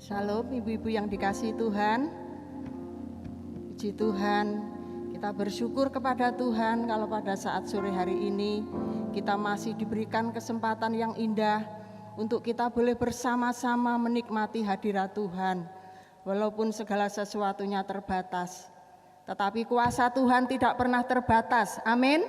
Shalom ibu-ibu yang dikasihi Tuhan. Puji Tuhan, kita bersyukur kepada Tuhan kalau pada saat sore hari ini kita masih diberikan kesempatan yang indah untuk kita boleh bersama-sama menikmati hadirat Tuhan. Walaupun segala sesuatunya terbatas, tetapi kuasa Tuhan tidak pernah terbatas. Amin.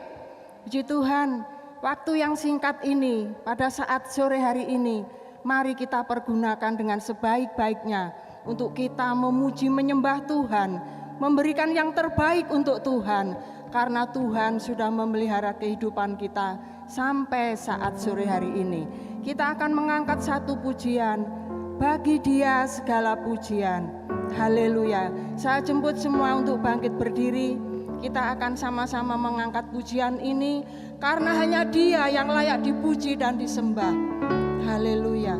Puji Tuhan, waktu yang singkat ini pada saat sore hari ini, mari kita pergunakan dengan sebaik-baiknya untuk kita memuji menyembah Tuhan, memberikan yang terbaik untuk Tuhan, karena Tuhan sudah memelihara kehidupan kita sampai saat sore hari ini. Kita akan mengangkat satu pujian, bagi Dia segala pujian. Haleluya. Saya jemput semua untuk bangkit berdiri. Kita akan sama-sama mengangkat pujian ini karena hanya Dia yang layak dipuji dan disembah. Haleluya.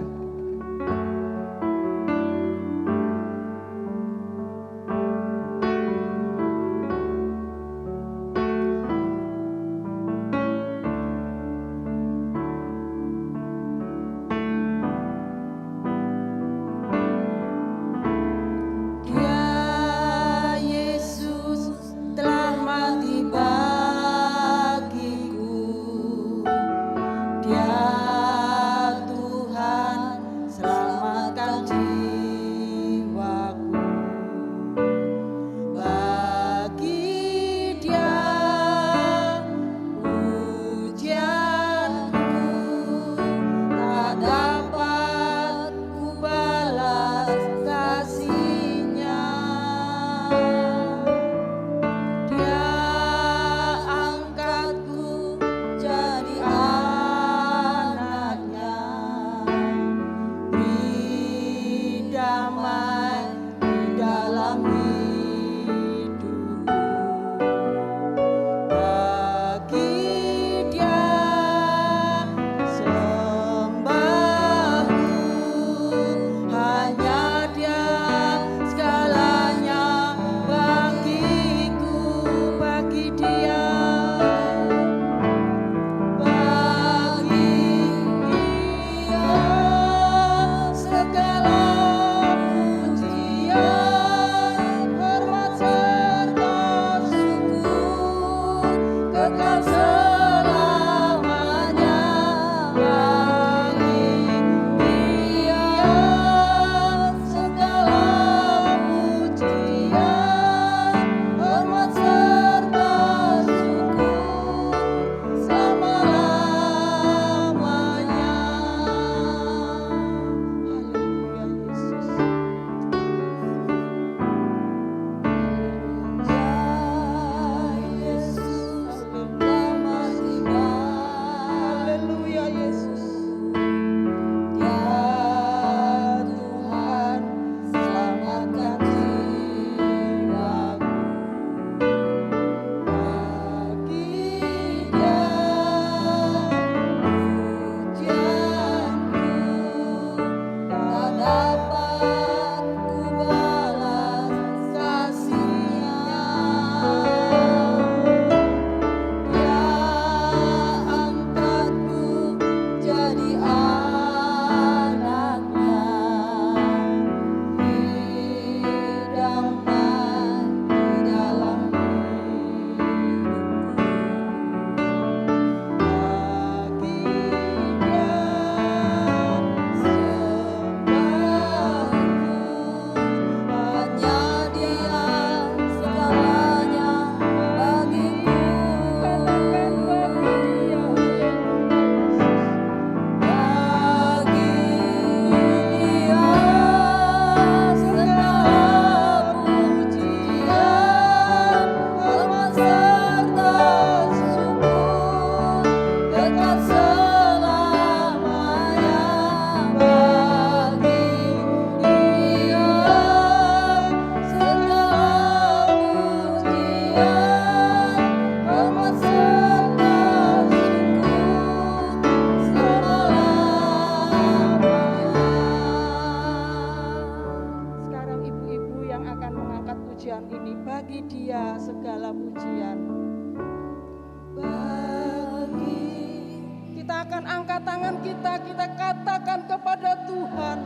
Kita angkat tangan kita katakan kepada Tuhan,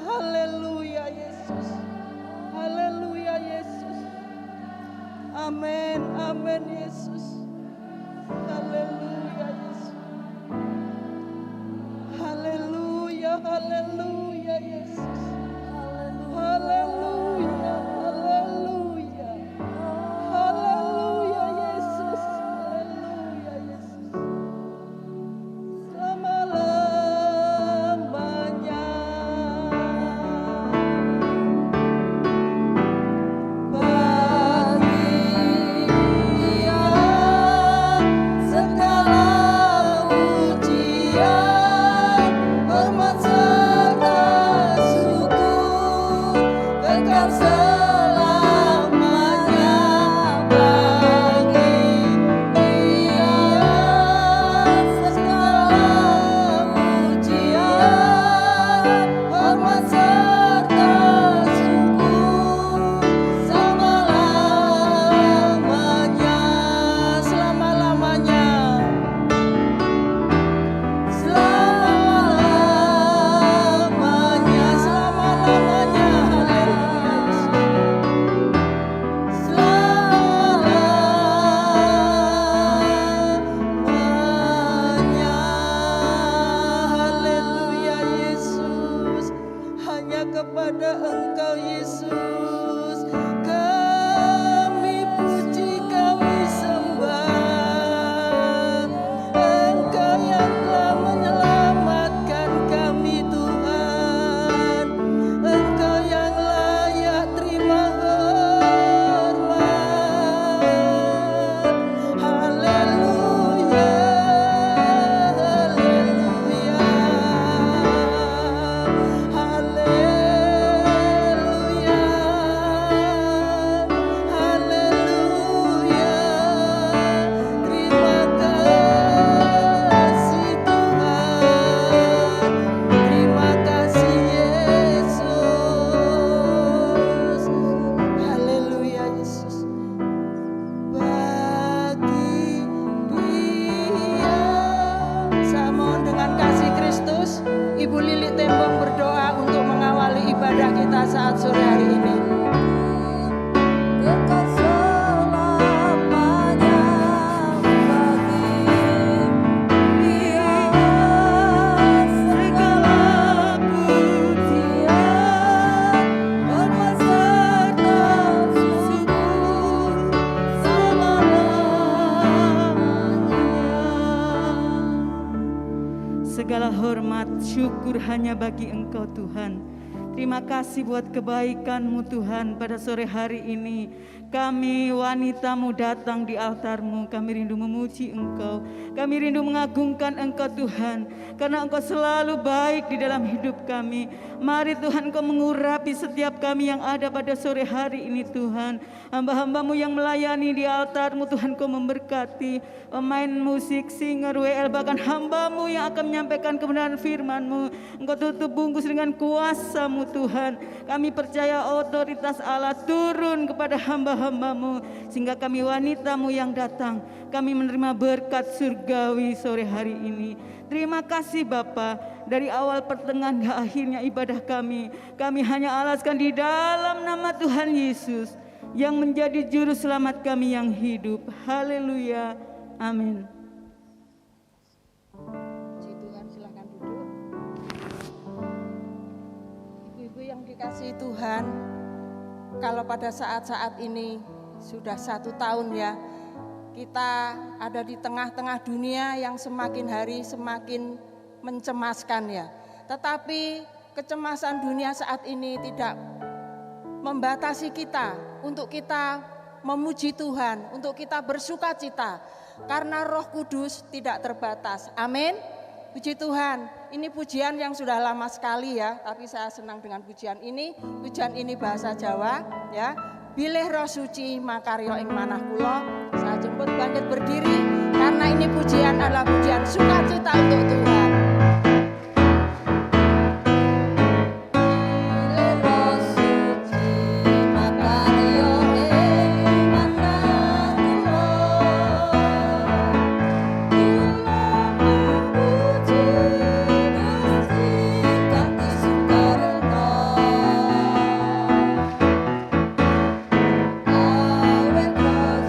haleluya Amin, amin Yesus. Haleluya Yesus. Haleluya, haleluya Yesus. Haleluya, haleluya. Haleluya Yesus. Haleluya Yesus. Selama-lamanya. Kepada Engkau Yesus kami puji, kami sembah. Engkau yang telah menyelamatkan kami Tuhan. Engkau yang layak terima hormat. Haleluya, haleluya, Ibu Lili Tembong berdoa untuk mengawali ibadah kita saat sore hari ini. Kekal selamanya bagi Dia segala pujian, hormat serta syukur selamanya. Segala hormat, syukur hanya bagi Engkau Tuhan. Terima kasih buat kebaikan-Mu Tuhan pada sore hari ini. Kami wanita-Mu datang di altar-Mu. Kami rindu memuji Engkau. Kami rindu mengagungkan Engkau Tuhan. Karena Engkau selalu baik di dalam hidup kami. Mari Tuhan Engkau mengurapi setiap kami yang ada pada sore hari ini Tuhan. Hamba-hamba-Mu yang melayani di altar-Mu Tuhan Engkau memberkati. Pemain musik, singer, WL, bahkan hamba-Mu yang akan menyampaikan kebenaran firman-Mu. Engkau tutup bungkus dengan kuasa-Mu Tuhan. Kami percaya otoritas Allah turun kepada hamba-hamba-Mu. Sehingga kami wanita-Mu yang datang, kami menerima berkat surgawi sore hari ini. Terima kasih Bapa. Dari awal pertengahan hingga akhirnya ibadah kami hanya alaskan di dalam nama Tuhan Yesus yang menjadi juru selamat kami yang hidup. Haleluya. Amin. Puji Tuhan, silakan duduk. Ibu-ibu yang dikasihi Tuhan, kalau pada saat-saat ini sudah 1 tahun ya, kita ada di tengah-tengah dunia yang semakin hari semakin mencemaskan ya. Tetapi kecemasan dunia saat ini tidak membatasi kita untuk kita memuji Tuhan, untuk kita bersukacita. Karena Roh Kudus tidak terbatas. Amin. Puji Tuhan. Ini pujian yang sudah lama sekali ya, tapi saya senang dengan pujian ini. Pujian ini bahasa Jawa ya. Bilih roh suci makaryo ing manah kula. Saya jemput bangkit berdiri karena ini pujian adalah pujian sukacita untuk Tuhan. Awen roh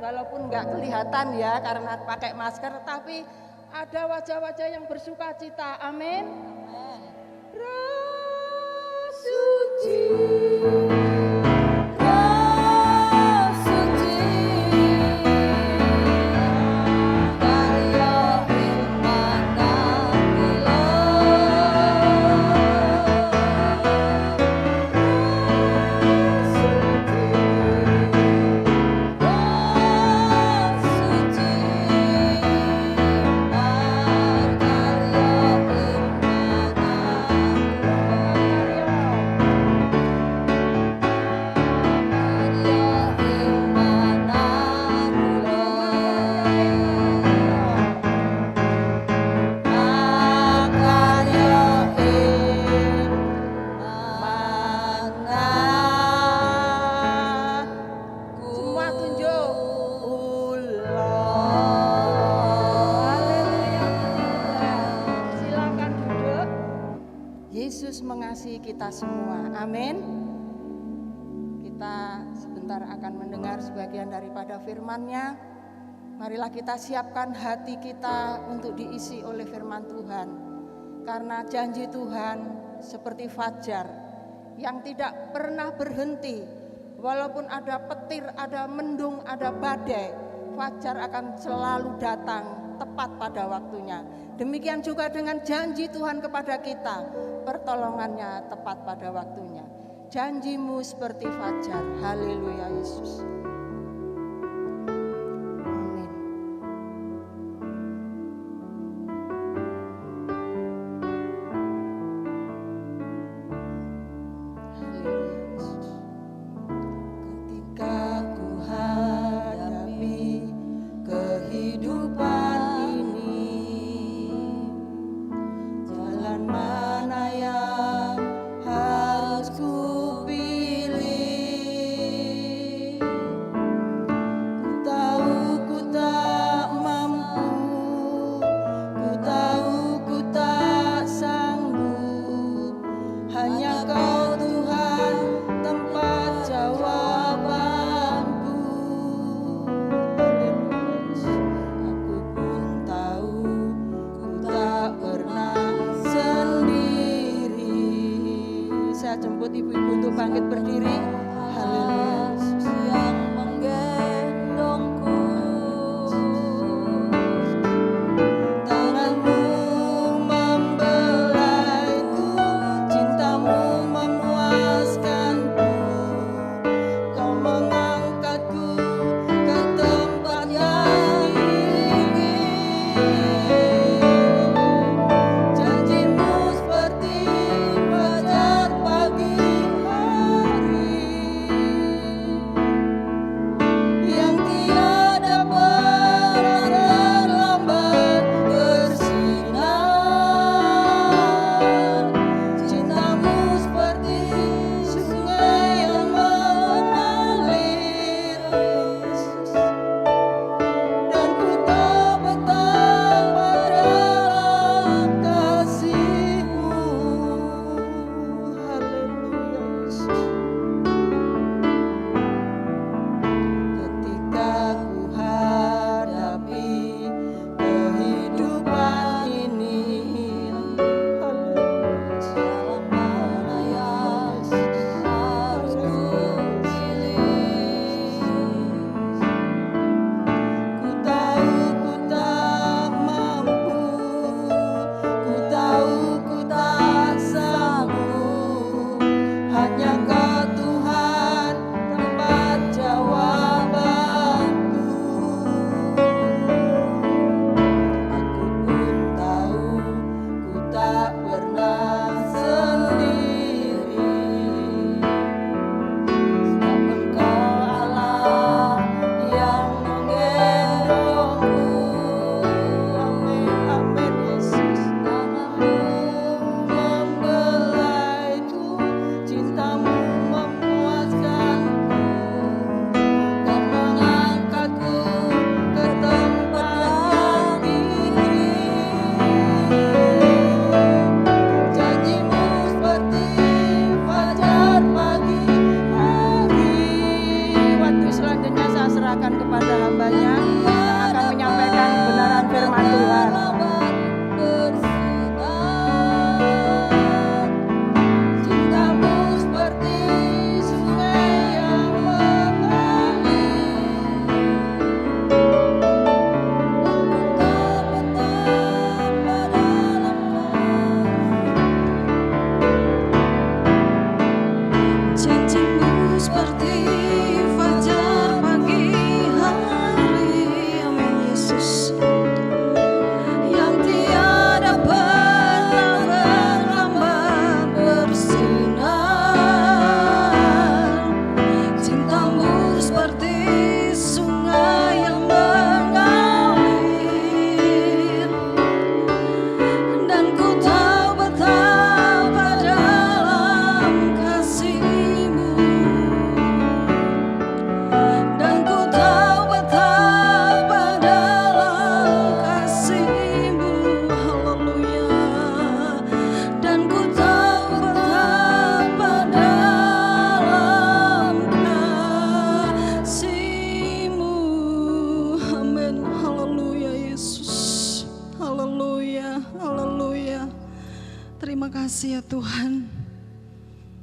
walaupun nggak kelihatan ya karena pakai masker, tapi ada wajah-wajah yang bersuka cita. Amin. Roh suci. Yesus mengasihi kita semua. Amin. Kita sebentar akan mendengar sebagian daripada firman-Nya. Marilah kita siapkan hati kita untuk diisi oleh firman Tuhan. Karena janji Tuhan seperti fajar yang tidak pernah berhenti. Walaupun ada petir, ada mendung, ada badai, fajar akan selalu datang tepat pada waktunya. Demikian juga dengan janji Tuhan kepada kita, pertolongannya tepat pada waktunya. Janjimu seperti fajar. Haleluya Yesus. Amin. Haleluya Yesus. Ketika ku hadapi kehidupan mana yang harus ku pilih? Ku tahu ku tak mampu, ku tahu ku tak sanggup. Hanya Kau Tuhan tempat jawabanku. Aku pun tahu ku tak pernah sendiri. Saya jemput ibu-ibu untuk bangkit berdiri. Haleluya. Yang menggendongku, tanganmu membelaiku, cintamu memuaskanku, Kau mengangkatku ke tempat yang tinggi. Janjimu seperti fajar pagi hari yang tiada pernah terlambat bersinar. Cintamu seperti sungai yang mengalir, dan ku tak betapa dalam kasih-Mu. Haleluya Yesus. Ketika ku hadapi kehidupan ini, dalam mana yang harus ku pilih? Ku tahu ku tak mampu, ku tahu ku tak sanggup. Hanya Kau Tuhan tempat jawabanku. Aku pun tahu ku tak pernah sendiri. Sebab Engkau Allah yang menggendongku. Amin, amin Yesus. Tanganmu membelaiku, cintamu memuaskanku, Kau mengangkatku ke tempat yang tinggi. Janjimu kasih ya Tuhan,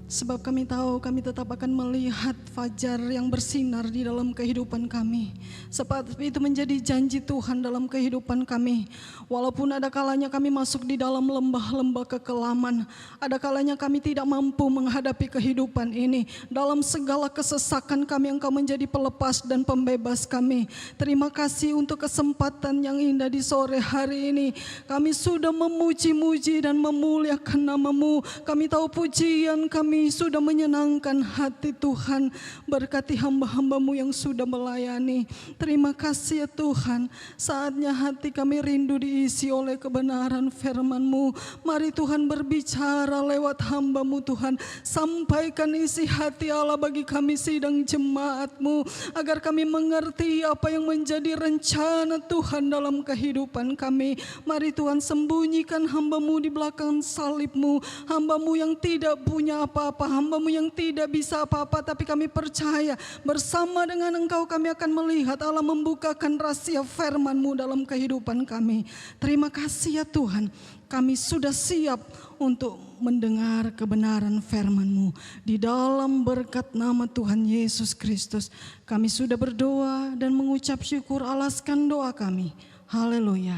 sebab kami tahu kami tetap akan melihat fajar yang bersinar di dalam kehidupan kami. Sebab itu menjadi janji Tuhan dalam kehidupan kami. Walaupun ada kalanya kami masuk di dalam lembah-lembah kekelaman, ada kalanya kami tidak mampu menghadapi kehidupan ini. Dalam segala kesesakan kami, Engkau menjadi pelepas dan pembebas kami. Terima kasih untuk kesempatan yang indah di sore hari ini. Kami sudah memuji-muji dan memuliakan nama-Mu. Kami tahu pujian kami sudah menyenangkan hati Tuhan. Berkati hamba-hamba-Mu yang sudah melayani. Terima kasih ya Tuhan. Saatnya hati kami rindu diisi oleh kebenaran firman-Mu. Mari Tuhan berbicara lewat hamba-Mu Tuhan. Sampaikan isi hati Allah bagi kami sidang jemaat-Mu, agar kami mengerti apa yang menjadi rencana Tuhan dalam kehidupan kami. Mari Tuhan sembunyikan hamba-Mu di belakang salib-Mu. Hamba-Mu yang tidak punya apa-apa, hamba-Mu yang tidak bisa apa-apa, tapi kami percaya bersama dengan Engkau kami akan melihat Allah membukakan rahasia firman-Mu dalam kehidupan kami. Terima kasih ya Tuhan, kami sudah siap untuk mendengar kebenaran firman-Mu. Di dalam berkat nama Tuhan Yesus Kristus, kami sudah berdoa dan mengucap syukur. Alaskan doa kami. Haleluya.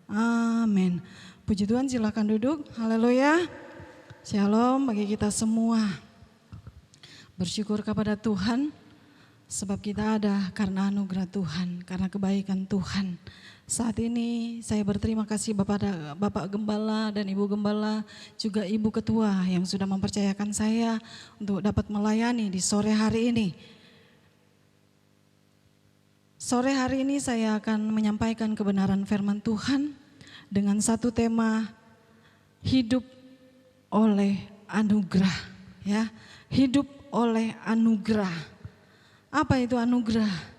Amin. Puji Tuhan, silakan duduk. Haleluya. Shalom bagi kita semua. Bersyukur kepada Tuhan, sebab kita ada karena anugerah Tuhan, karena kebaikan Tuhan. Saat ini saya berterima kasih Bapak Gembala dan Ibu Gembala, juga Ibu Ketua yang sudah mempercayakan saya untuk dapat melayani di sore hari ini. Sore hari ini saya akan menyampaikan kebenaran firman Tuhan dengan satu tema, hidup oleh anugerah, ya. Hidup oleh anugerah. Apa itu anugerah?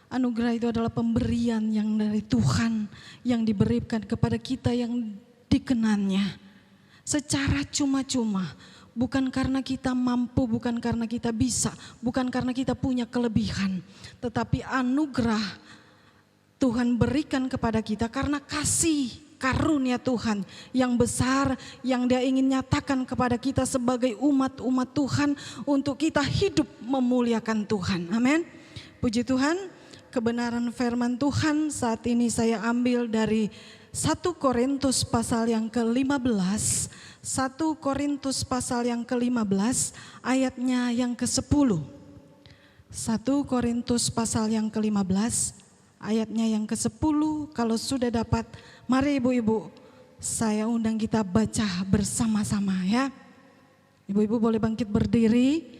Anugerah itu adalah pemberian yang dari Tuhan yang diberikan kepada kita yang dikenannya secara cuma-cuma, bukan karena kita mampu, bukan karena kita bisa, bukan karena kita punya kelebihan, tetapi anugerah Tuhan berikan kepada kita karena kasih karunia Tuhan yang besar yang Dia ingin nyatakan kepada kita sebagai umat-umat Tuhan untuk kita hidup memuliakan Tuhan. Amin. Puji Tuhan, kebenaran firman Tuhan saat ini saya ambil dari 1 Korintus pasal yang ke-15. 1 Korintus pasal yang ke-15 ayatnya yang ke-10. 1 Korintus pasal yang ke-15 ayatnya yang ke-10. Kalau sudah dapat, mari ibu-ibu saya undang kita baca bersama-sama ya. Ibu-ibu boleh bangkit berdiri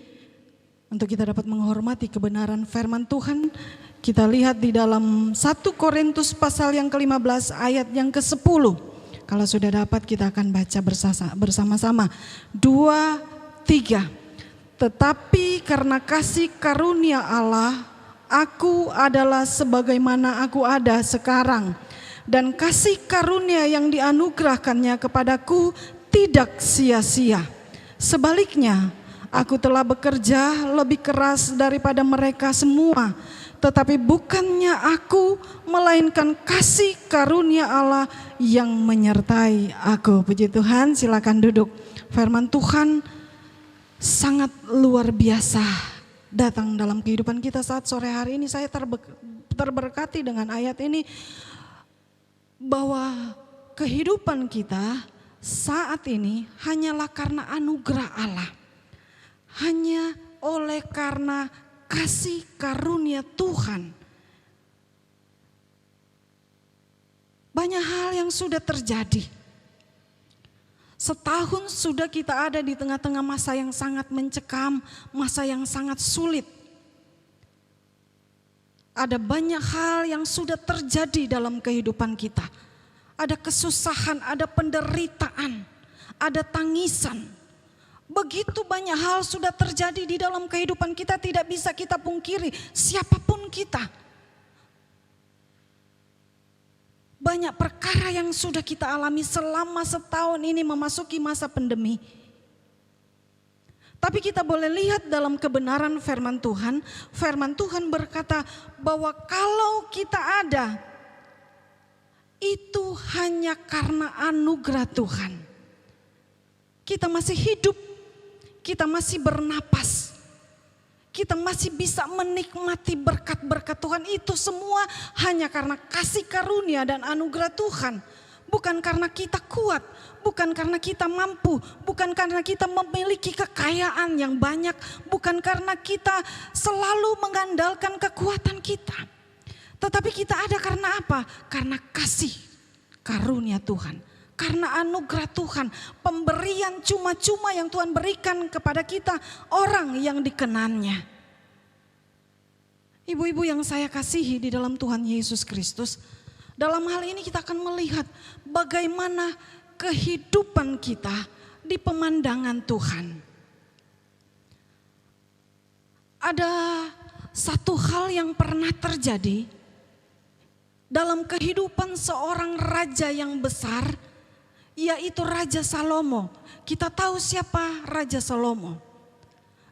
untuk kita dapat menghormati kebenaran firman Tuhan. Kita lihat di dalam 1 Korintus pasal yang ke-15 ayat yang ke-10. Kalau sudah dapat kita akan baca bersama-sama. 2, 3. Tetapi karena kasih karunia Allah, aku adalah sebagaimana aku ada sekarang. Dan kasih karunia yang dianugerahkannya kepadaku tidak sia-sia. Sebaliknya, aku telah bekerja lebih keras daripada mereka semua. Tetapi bukannya aku, melainkan kasih karunia Allah yang menyertai aku. Puji Tuhan, silakan duduk. Firman Tuhan sangat luar biasa datang dalam kehidupan kita saat sore hari ini. Saya terberkati dengan ayat ini, bahwa kehidupan kita saat ini hanyalah karena anugerah Allah. Hanya oleh karena kasih karunia Tuhan. Banyak hal yang sudah terjadi. Setahun sudah kita ada di tengah-tengah masa yang sangat mencekam, masa yang sangat sulit. Ada banyak hal yang sudah terjadi dalam kehidupan kita. Ada kesusahan, ada penderitaan, ada tangisan. Begitu banyak hal sudah terjadi di dalam kehidupan kita, tidak bisa kita pungkiri siapapun kita. Banyak perkara yang sudah kita alami selama setahun ini memasuki masa pandemi. Tapi kita boleh lihat dalam kebenaran firman Tuhan berkata bahwa kalau kita ada, itu hanya karena anugerah Tuhan. kita masih hidup, kita masih bernapas, kita masih bisa menikmati berkat-berkat Tuhan, itu semua hanya karena kasih karunia dan anugerah Tuhan. Bukan karena kita kuat, bukan karena kita mampu, bukan karena kita memiliki kekayaan yang banyak, bukan karena kita selalu mengandalkan kekuatan kita. Tetapi kita ada karena apa? Karena kasih karunia Tuhan, karena anugerah Tuhan, pemberian cuma-cuma yang Tuhan berikan kepada kita, orang yang dikenannya. Ibu-ibu yang saya kasihi di dalam Tuhan Yesus Kristus, dalam hal ini kita akan melihat bagaimana kehidupan kita di pemandangan Tuhan. Ada satu hal yang pernah terjadi dalam kehidupan seorang raja yang besar, yaitu Raja Salomo. Kita tahu siapa Raja Salomo.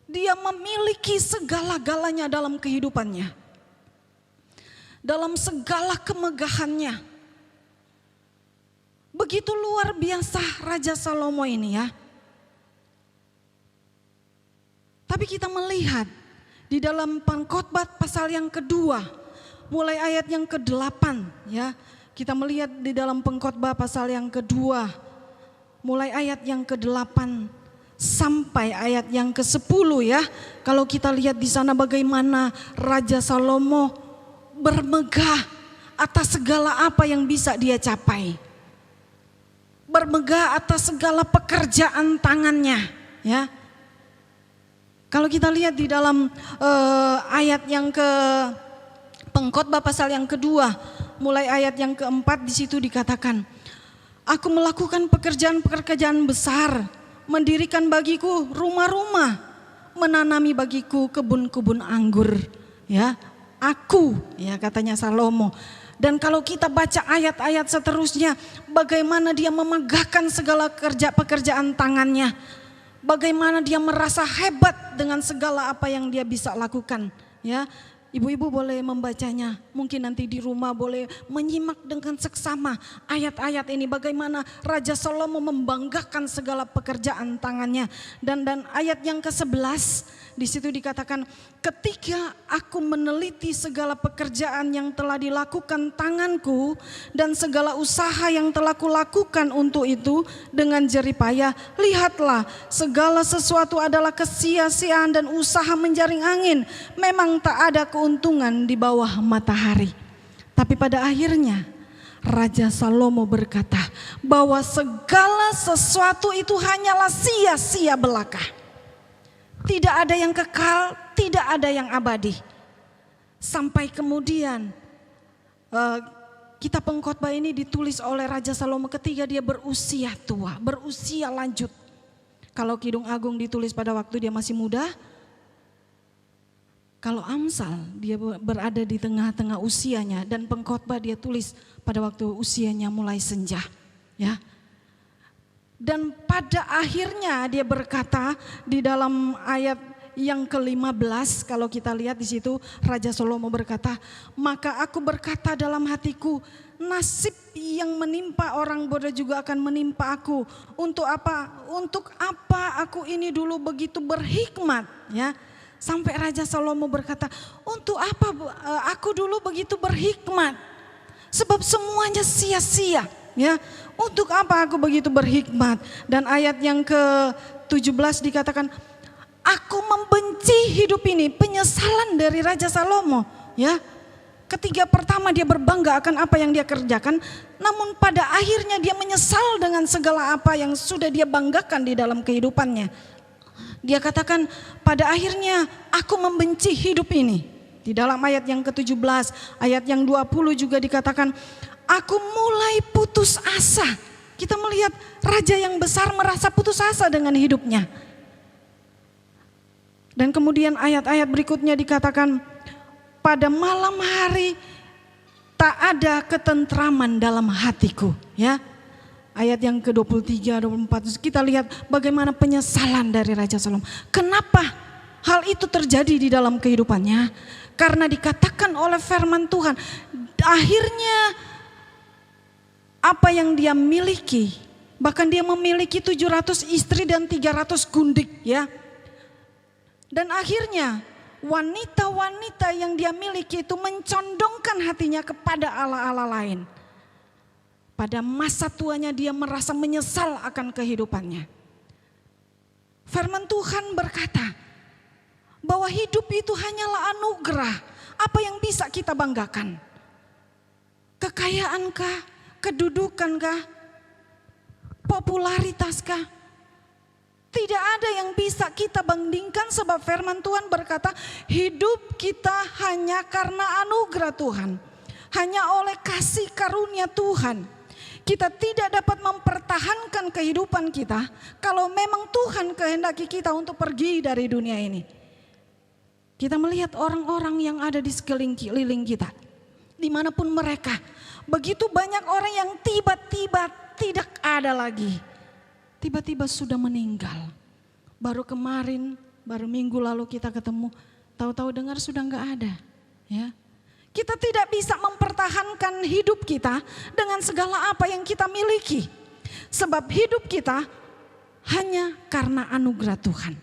Dia memiliki segala-galanya dalam kehidupannya. Dalam segala kemegahannya. Begitu luar biasa Raja Salomo ini ya. Tapi kita melihat di dalam Pengkhotbah pasal yang kedua, mulai ayat yang ke-8 ya. Kita melihat di dalam Pengkhotbah pasal yang kedua, mulai ayat yang ke-8 sampai ayat yang ke-10 ya. Kalau kita lihat di sana bagaimana Raja Salomo bermegah atas segala apa yang bisa dia capai. Bermegah atas segala pekerjaan tangannya ya. Kalau kita lihat di dalam ayat yang ke Pengkhotbah pasal yang kedua, mulai ayat yang keempat, di situ dikatakan, aku melakukan pekerjaan-pekerjaan besar, mendirikan bagiku rumah-rumah, menanami bagiku kebun-kebun anggur ya. Aku ya, katanya Salomo. Dan kalau kita baca ayat-ayat seterusnya, bagaimana dia memegahkan segala pekerjaan tangannya, bagaimana dia merasa hebat dengan segala apa yang dia bisa lakukan ya. Ibu-ibu boleh membacanya, mungkin nanti di rumah boleh menyimak dengan seksama ayat-ayat ini, bagaimana Raja Salomo membanggakan segala pekerjaan tangannya. Dan ayat yang ke-11 di situ dikatakan, ketika aku meneliti segala pekerjaan yang telah dilakukan tanganku dan segala usaha yang telah kulakukan untuk itu dengan jerih payah, lihatlah segala sesuatu adalah kesia-siaan dan usaha menjaring angin, memang tak ada keuntungan di bawah matahari. Tapi pada akhirnya Raja Salomo berkata bahwa segala sesuatu itu hanyalah sia-sia belaka. Tidak ada yang kekal, tidak ada yang abadi. Sampai kemudian kitab Pengkhotbah ini ditulis oleh Raja Salomo ketika dia berusia tua, berusia lanjut. Kalau Kidung Agung ditulis pada waktu dia masih muda, kalau Amsal dia berada di tengah-tengah usianya, dan Pengkhotbah dia tulis pada waktu usianya mulai senja, ya. Dan pada akhirnya dia berkata di dalam ayat yang ke-15, kalau kita lihat di situ Raja Salomo berkata, maka aku berkata dalam hatiku, nasib yang menimpa orang bodoh juga akan menimpa aku. Untuk apa? Untuk apa aku ini dulu begitu berhikmat, ya. Sampai Raja Salomo berkata, untuk apa aku dulu begitu berhikmat? Sebab semuanya sia-sia, ya. Untuk apa aku begitu berhikmat? Dan ayat yang ke-17 dikatakan, aku membenci hidup ini. Penyesalan dari Raja Salomo, ya. Ketika pertama dia berbangga akan apa yang dia kerjakan, namun pada akhirnya dia menyesal dengan segala apa yang sudah dia banggakan di dalam kehidupannya. Dia katakan pada akhirnya aku membenci hidup ini. Di dalam ayat yang ke-17, ayat yang 20 juga dikatakan, aku mulai putus asa. Kita melihat raja yang besar merasa putus asa dengan hidupnya. Dan kemudian ayat-ayat berikutnya dikatakan, pada malam hari tak ada ketentraman dalam hatiku, ya. Ayat yang ke-23, 24, kita lihat bagaimana penyesalan dari Raja Salomo. Kenapa hal itu terjadi di dalam kehidupannya? Karena dikatakan oleh firman Tuhan, akhirnya apa yang dia miliki Bahkan dia memiliki 700 istri dan 300 gundik ya. Dan akhirnya wanita-wanita yang dia miliki itu mencondongkan hatinya kepada Allah-Allah lain. Pada masa tuanya dia merasa menyesal akan kehidupannya. Firman Tuhan berkata bahwa hidup itu hanyalah anugerah. Apa yang bisa kita banggakan? Kekayaankah? Kedudukankah? Popularitaskah? Tidak ada yang bisa kita bandingkan, sebab firman Tuhan berkata hidup kita hanya karena anugerah Tuhan. Hanya oleh kasih karunia Tuhan. Kita tidak dapat mempertahankan kehidupan kita kalau memang Tuhan kehendaki kita untuk pergi dari dunia ini. Kita melihat orang-orang yang ada di sekeliling kita, dimanapun mereka, begitu banyak orang yang tiba-tiba tidak ada lagi. Tiba-tiba sudah meninggal. Baru kemarin, baru minggu lalu kita ketemu, tahu-tahu dengar sudah nggak ada. Ya. Kita tidak bisa mempertahankan hidup kita dengan segala apa yang kita miliki. Sebab hidup kita hanya karena anugerah Tuhan.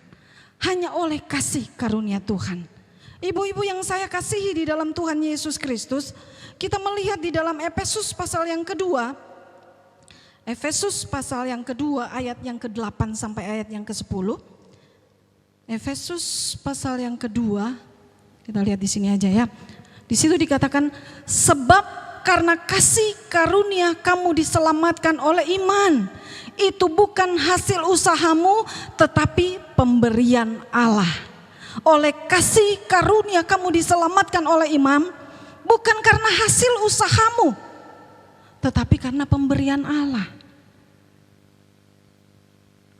Hanya oleh kasih karunia Tuhan. Ibu-ibu yang saya kasihi di dalam Tuhan Yesus Kristus, kita melihat di dalam Efesus pasal yang kedua. Efesus pasal yang kedua ayat yang ke-8 sampai ayat yang ke-10. Efesus pasal yang kedua, kita lihat di sini aja ya. Di situ dikatakan, sebab karena kasih karunia kamu diselamatkan oleh iman. Itu bukan hasil usahamu, tetapi pemberian Allah. Oleh kasih karunia kamu diselamatkan oleh iman, bukan karena hasil usahamu, tetapi karena pemberian Allah.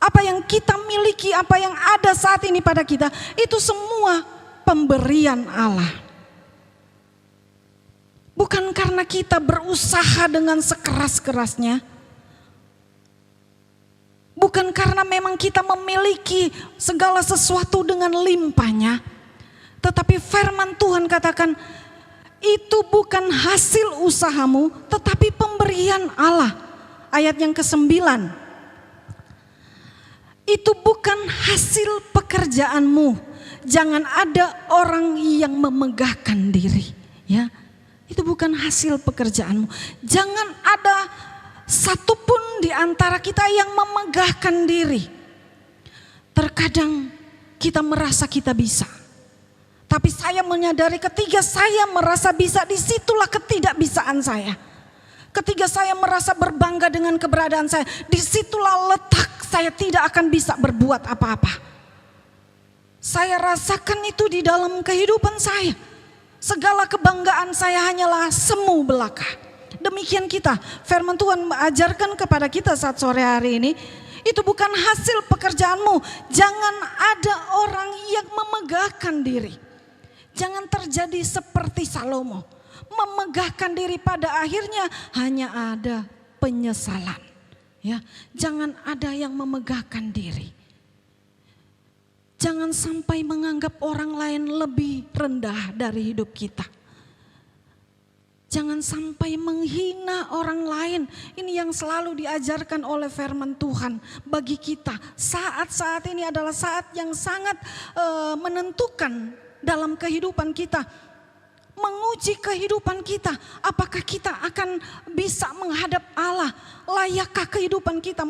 Apa yang kita miliki, apa yang ada saat ini pada kita, itu semua pemberian Allah. Bukan karena kita berusaha dengan sekeras-kerasnya. Bukan karena memang kita memiliki segala sesuatu dengan limpahnya. Tetapi firman Tuhan katakan, itu bukan hasil usahamu, tetapi pemberian Allah. Ayat yang ke-9. Itu bukan hasil pekerjaanmu. Jangan ada orang yang memegahkan diri. Ya. Itu bukan hasil pekerjaanmu. Jangan ada satupun di antara kita yang memegahkan diri. Terkadang kita merasa kita bisa. Tapi saya menyadari ketika saya merasa bisa, disitulah ketidakbisaan saya. Ketika saya merasa berbangga dengan keberadaan saya, disitulah letak saya tidak akan bisa berbuat apa-apa. Saya rasakan itu di dalam kehidupan saya. Segala kebanggaan saya hanyalah semu belaka. Demikian kita, firman Tuhan mengajarkan kepada kita saat sore hari ini, itu bukan hasil pekerjaanmu. Jangan ada orang yang memegahkan diri. Jangan terjadi seperti Salomo, memegahkan diri pada akhirnya hanya ada penyesalan. Ya, jangan ada yang memegahkan diri. Jangan sampai menganggap orang lain lebih rendah dari hidup kita. Jangan sampai menghina orang lain. Ini yang selalu diajarkan oleh firman Tuhan bagi kita. Saat-saat ini adalah saat yang sangat menentukan dalam kehidupan kita. Menguji kehidupan kita. Apakah kita akan bisa menghadap Allah? Layakkah kehidupan kita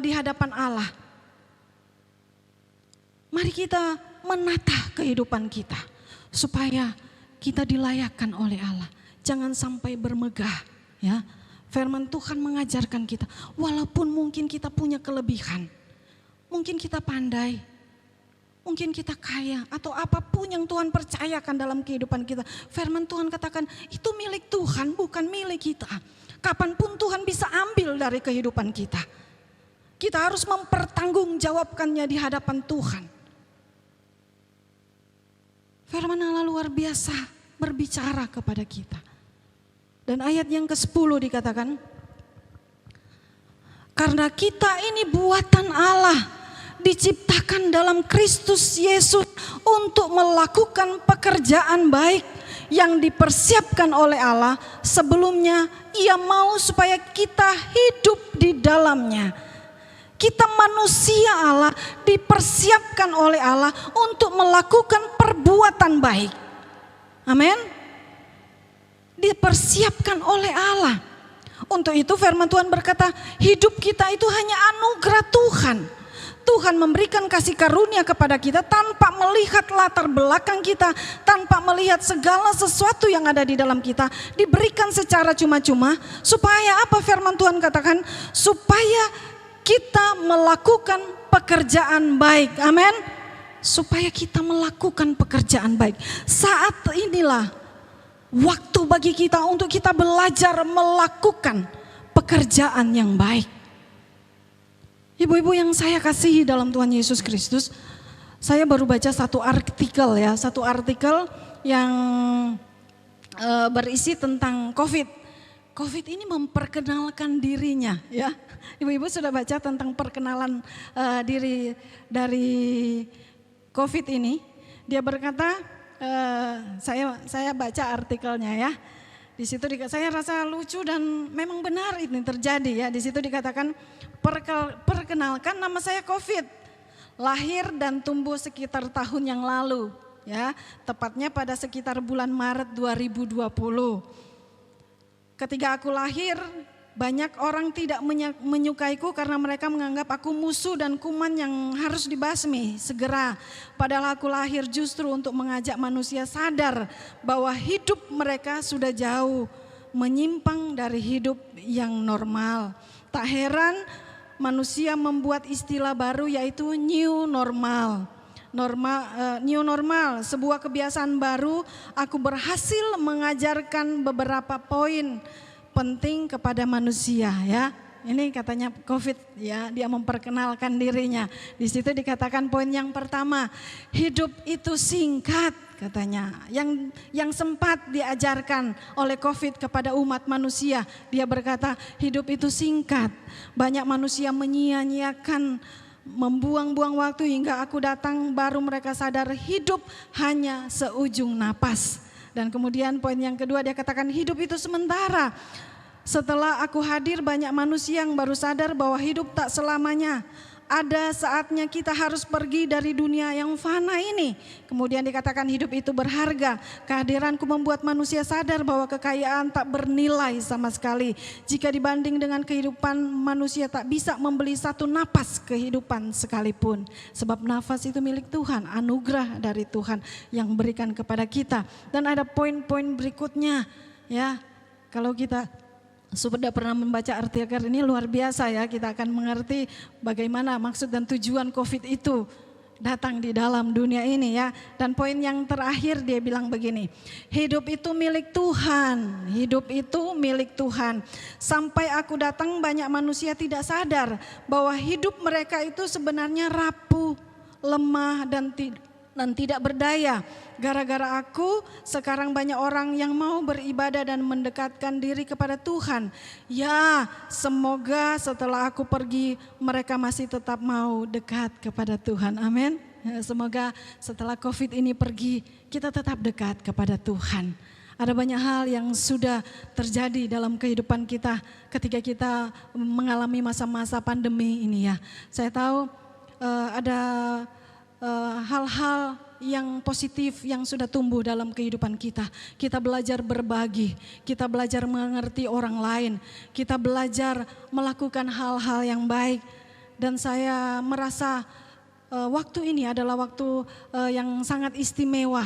di hadapan Allah? Mari kita menata kehidupan kita supaya kita dilayakkan oleh Allah. Jangan sampai bermegah, ya. Firman Tuhan mengajarkan kita, walaupun mungkin kita punya kelebihan, mungkin kita pandai, mungkin kita kaya, atau apapun yang Tuhan percayakan dalam kehidupan kita. Firman Tuhan katakan, itu milik Tuhan, bukan milik kita. Kapanpun Tuhan bisa ambil dari kehidupan kita. Kita harus mempertanggungjawabkannya di hadapan Tuhan. Firman Allah luar biasa berbicara kepada kita. Dan ayat yang ke-10 dikatakan, karena kita ini buatan Allah, diciptakan dalam Kristus Yesus untuk melakukan pekerjaan baik yang dipersiapkan oleh Allah sebelumnya. Ia mau supaya kita hidup di dalamnya. Kita manusia Allah dipersiapkan oleh Allah untuk melakukan perbuatan baik. Amin. Dipersiapkan oleh Allah. Untuk itu firman Tuhan berkata, hidup kita itu hanya anugerah Tuhan. Tuhan memberikan kasih karunia kepada kita tanpa melihat latar belakang kita, tanpa melihat segala sesuatu yang ada di dalam kita, diberikan secara cuma-cuma. Supaya apa firman Tuhan katakan? Supaya kita melakukan pekerjaan baik. Amin. Supaya kita melakukan pekerjaan baik. Saat inilah waktu bagi kita untuk kita belajar melakukan pekerjaan yang baik. Ibu-ibu yang saya kasihi dalam Tuhan Yesus Kristus, saya baru baca satu artikel yang berisi tentang COVID. COVID ini memperkenalkan dirinya, ya. Ibu-ibu sudah baca tentang perkenalan diri dari COVID ini. Dia berkata, saya baca artikelnya ya. Di situ saya rasa lucu dan memang benar ini terjadi ya. Di situ dikatakan, perkenalkan, nama saya COVID. Lahir dan tumbuh sekitar tahun yang lalu ya. Tepatnya pada sekitar bulan Maret 2020. Ketika aku lahir, banyak orang tidak menyukaiku karena mereka menganggap aku musuh dan kuman yang harus dibasmi segera. Padahal aku lahir justru untuk mengajak manusia sadar bahwa hidup mereka sudah jauh menyimpang dari hidup yang normal. Tak heran manusia membuat istilah baru yaitu new normal. New normal, sebuah kebiasaan baru. Aku berhasil mengajarkan beberapa poin penting kepada manusia ya. Ini katanya COVID ya, dia memperkenalkan dirinya. Di situ dikatakan poin yang pertama, hidup itu singkat katanya. Yang sempat diajarkan oleh COVID kepada umat manusia, dia berkata hidup itu singkat. Banyak manusia menyia-nyiakan, membuang-buang waktu hingga aku datang baru mereka sadar hidup hanya seujung napas. Dan kemudian poin yang kedua dia katakan hidup itu sementara. Setelah aku hadir banyak manusia yang baru sadar bahwa hidup tak selamanya. Ada saatnya kita harus pergi dari dunia yang fana ini. Kemudian dikatakan hidup itu berharga. Kehadiranku membuat manusia sadar bahwa kekayaan tak bernilai sama sekali. Jika dibanding dengan kehidupan manusia tak bisa membeli satu napas kehidupan sekalipun. Sebab nafas itu milik Tuhan, anugerah dari Tuhan yang berikan kepada kita. Dan ada poin-poin berikutnya ya. Kalau kita sudah pernah membaca artikel ini luar biasa ya, kita akan mengerti bagaimana maksud dan tujuan COVID itu datang di dalam dunia ini ya. Dan poin yang terakhir dia bilang begini, hidup itu milik Tuhan, hidup itu milik Tuhan. Sampai aku datang banyak manusia tidak sadar bahwa hidup mereka itu sebenarnya rapuh, lemah dan tidak berdaya. Gara-gara aku sekarang banyak orang yang mau beribadah dan mendekatkan diri kepada Tuhan. Ya, semoga setelah aku pergi mereka masih tetap mau dekat kepada Tuhan. Amin. Semoga setelah COVID ini pergi kita tetap dekat kepada Tuhan. Ada banyak hal yang sudah terjadi dalam kehidupan kita ketika kita mengalami masa-masa pandemi ini ya. Saya tahu ada hal-hal yang positif yang sudah tumbuh dalam kehidupan kita. Kita belajar berbagi, kita belajar mengerti orang lain, kita belajar melakukan hal-hal yang baik. Dan saya merasa waktu ini adalah waktu yang sangat istimewa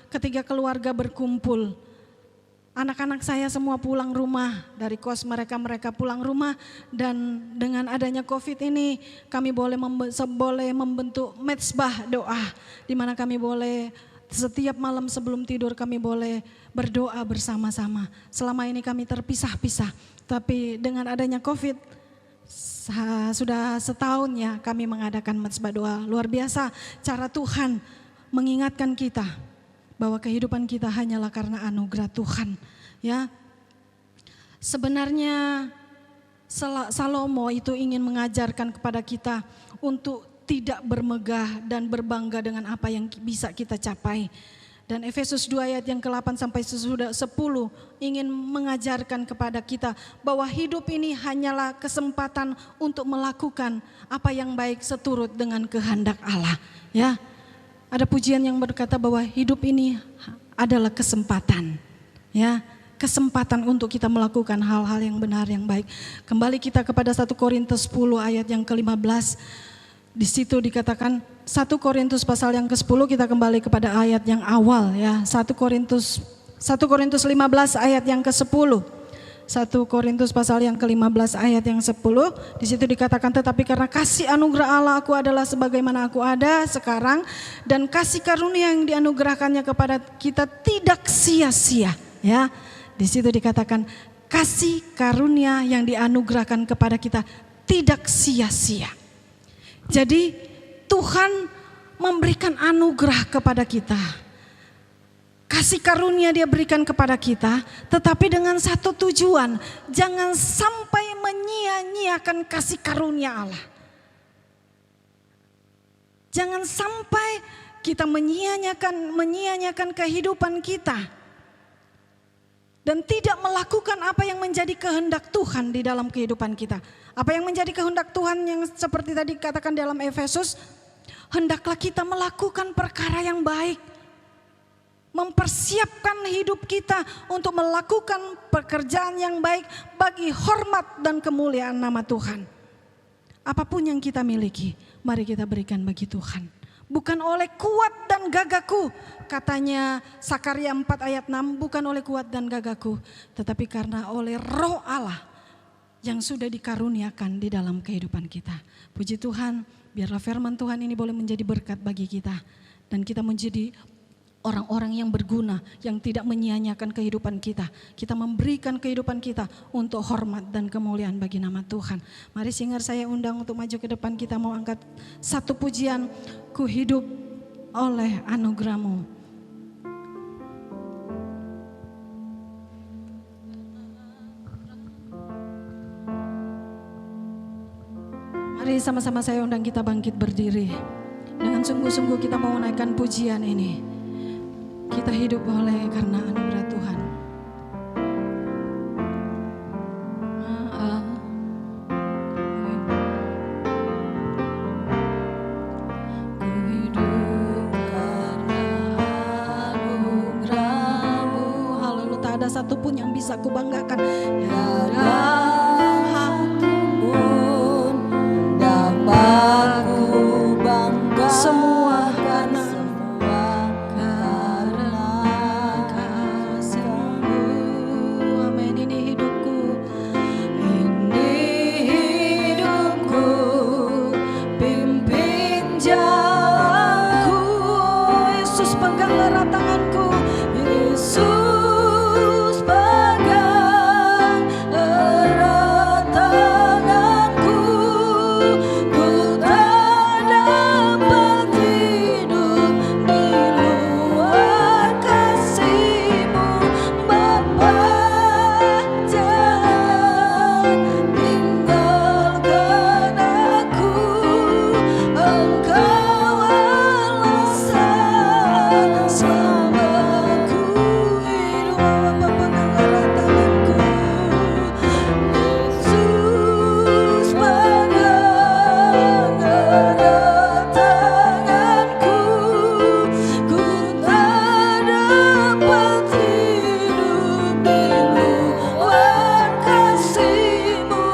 ketika keluarga berkumpul. Anak-anak saya semua pulang rumah dari kos mereka pulang rumah, dan dengan adanya COVID ini kami boleh membentuk mezbah doa di mana kami boleh setiap malam sebelum tidur kami boleh berdoa bersama-sama. Selama ini kami terpisah-pisah, tapi dengan adanya COVID sudah setahun ya kami mengadakan mezbah doa. Luar biasa cara Tuhan mengingatkan kita bahwa kehidupan kita hanyalah karena anugerah Tuhan. Ya, sebenarnya Salomo itu ingin mengajarkan kepada kita untuk tidak bermegah dan berbangga dengan apa yang bisa kita capai. Dan Efesus 2 ayat yang ke-8 sampai sesudah 10 ingin mengajarkan kepada kita bahwa hidup ini hanyalah kesempatan untuk melakukan apa yang baik seturut dengan kehendak Allah. Ya, ada pujian yang berkata bahwa hidup ini adalah kesempatan. Ya, kesempatan untuk kita melakukan hal-hal yang benar, yang baik. Kembali kita kepada 1 Korintus 10 ayat yang ke-15. Di situ dikatakan 1 Korintus pasal yang ke-10, kita kembali kepada ayat yang awal ya. 1 Korintus 15 ayat yang ke-10. 1 Korintus pasal yang ke-15 ayat yang 10. Di situ dikatakan, tetapi karena kasih anugerah Allah aku adalah sebagaimana aku ada sekarang, dan kasih karunia yang dianugerahkannya kepada kita tidak sia-sia ya. Di situ dikatakan kasih karunia yang dianugerahkan kepada kita tidak sia-sia. Jadi Tuhan memberikan anugerah kepada kita. Kasih karunia Dia berikan kepada kita, tetapi dengan satu tujuan, jangan sampai menyia-nyiakan kasih karunia Allah. Jangan sampai kita menyia-nyiakan kehidupan kita dan tidak melakukan apa yang menjadi kehendak Tuhan di dalam kehidupan kita. Apa yang menjadi kehendak Tuhan yang seperti tadi katakan dalam Efesus, hendaklah kita melakukan perkara yang baik. Mempersiapkan hidup kita untuk melakukan pekerjaan yang baik bagi hormat dan kemuliaan nama Tuhan. Apapun yang kita miliki, mari kita berikan bagi Tuhan. Bukan oleh kuat dan gagahku, katanya Sakaria 4 ayat 6, bukan oleh kuat dan gagahku, tetapi karena oleh Roh Allah yang sudah dikaruniakan di dalam kehidupan kita. Puji Tuhan, biarlah firman Tuhan ini boleh menjadi berkat bagi kita. Dan kita menjadi orang-orang yang berguna, yang tidak menyia-nyiakan kehidupan kita. Kita memberikan kehidupan kita untuk hormat dan kemuliaan bagi nama Tuhan. Mari singer saya undang untuk maju ke depan, kita mau angkat satu pujian, ku hidup oleh anugerah-Mu. Mari sama-sama saya undang kita bangkit berdiri. Dengan sungguh-sungguh kita mau naikkan pujian ini. Kita hidup oleh karena anugerah Tuhan. Ku hidup karena anugerah-Mu. Haleluya, tak ada satupun yang bisa ku banggakan. Semua karena kasih-Mu. Amin. Ini hidupku, pimpin jalanku. Yesus pegang erat tanganku, Yesus pegang erat tanganku. Ku tak dapat hidup di luar kasih-Mu, Bapa. Jangan tinggalkan aku, Engkau alasan selama ku hidup. Bapa pegang erat tanganku, Yesus pegang erat tanganku. Ku tak dapat hidup di luar kasih-Mu,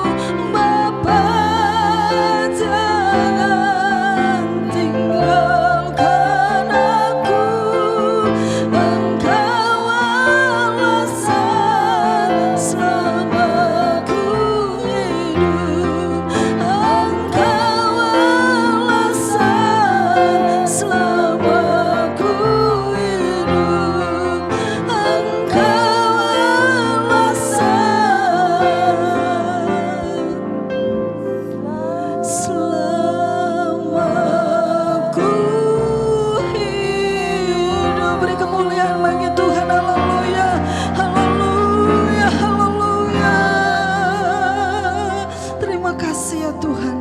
Bapa. Jangan tinggalkan aku, Engkau alasan selama ku hidup. Engkau alasan selama ku hidup. Engkau alasan selama ku hidup. Beri kemuliaan bagi Tuhan. Haleluya, haleluya, haleluya. Terima kasih ya Tuhan.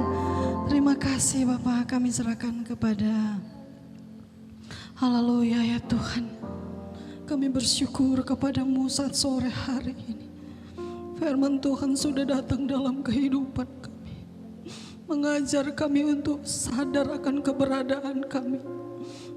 Terima kasih Bapa, kami serahkan kepada. Haleluya ya Tuhan. Kami bersyukur kepadamu saat sore hari ini. Firman Tuhan sudah datang dalam kehidupan kami, mengajar kami untuk sadar akan keberadaan kami,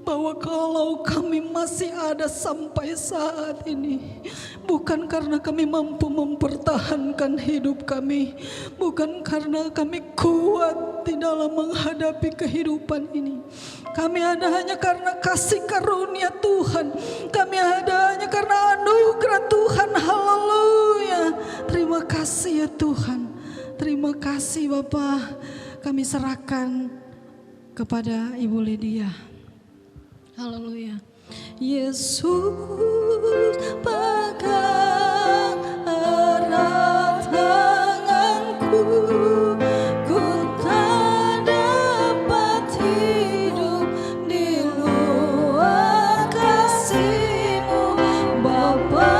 bahwa kalau kami masih ada sampai saat ini, bukan karena kami mampu mempertahankan hidup kami, bukan karena kami kuat di dalam menghadapi kehidupan ini. Kami ada hanya karena kasih karunia Tuhan. Kami ada hanya karena anugerah Tuhan. Haleluya. Terima kasih ya Tuhan. Terima kasih Bapa. Kami serahkan kepada Ibu Lydia. Haleluya. Yesus pegang erat tanganku, ku tak dapat hidup di luar kasih-Mu. Bapa,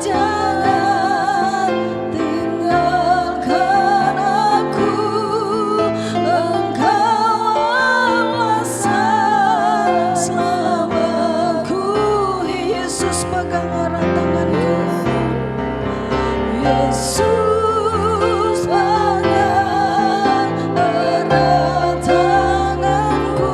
jangan tinggalkan aku, Engkau alasan selamatku. Yesus pegang erat tanganku, Yesus pegang erat tanganku.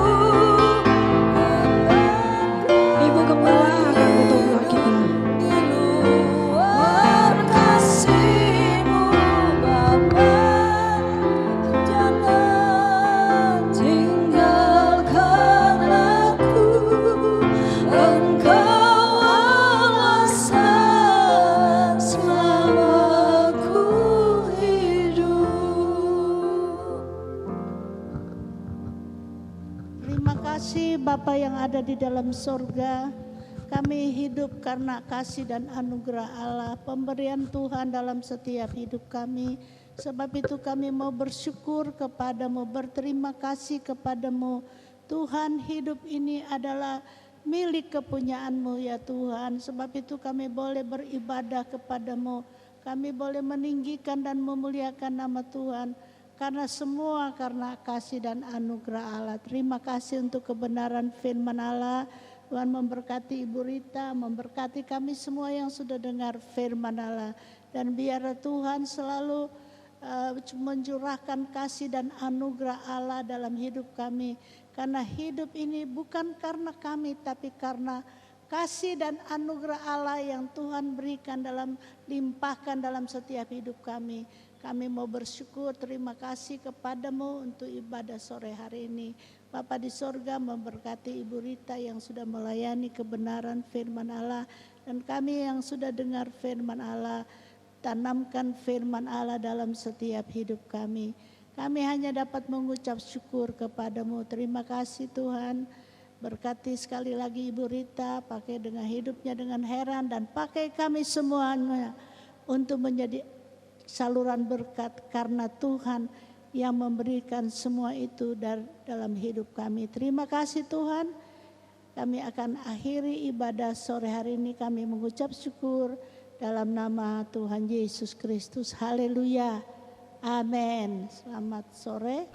Ibu Gembala akan tutup doa kita. Di luar kasih-Mu Bapa, jangan tinggalkan aku, Engkau alasan selamaku hidup. Terima kasih Bapa yang ada di dalam sorga. Kami hidup karena kasih dan anugerah Allah, pemberian Tuhan dalam setiap hidup kami. Sebab itu kami mau bersyukur kepadamu, berterima kasih kepadamu. Tuhan, hidup ini adalah milik kepunyaanmu ya Tuhan. Sebab itu kami boleh beribadah kepadamu. Kami boleh meninggikan dan memuliakan nama Tuhan. Karena semua karena kasih dan anugerah Allah. Terima kasih untuk kebenaran firman Allah. Tuhan memberkati Ibu Rita, memberkati kami semua yang sudah dengar firman Allah. Dan biar Tuhan selalu mencurahkan kasih dan anugerah Allah dalam hidup kami. Karena hidup ini bukan karena kami, tapi karena kasih dan anugerah Allah yang Tuhan berikan limpahkan dalam setiap hidup kami. Kami mau bersyukur, terima kasih kepadamu untuk ibadah sore hari ini. Bapa di sorga memberkati Ibu Rita yang sudah melayani kebenaran firman Allah. Dan kami yang sudah dengar firman Allah, tanamkan firman Allah dalam setiap hidup kami. Kami hanya dapat mengucap syukur kepadamu. Terima kasih Tuhan. Berkati sekali lagi Ibu Rita, pakai dengan hidupnya dengan heran, dan pakai kami semuanya untuk menjadi saluran berkat, karena Tuhan yang memberikan semua itu dalam hidup kami. Terima kasih Tuhan. Kami akan akhiri ibadah sore hari ini, kami mengucap syukur dalam nama Tuhan Yesus Kristus. Haleluya. Amin. Selamat sore.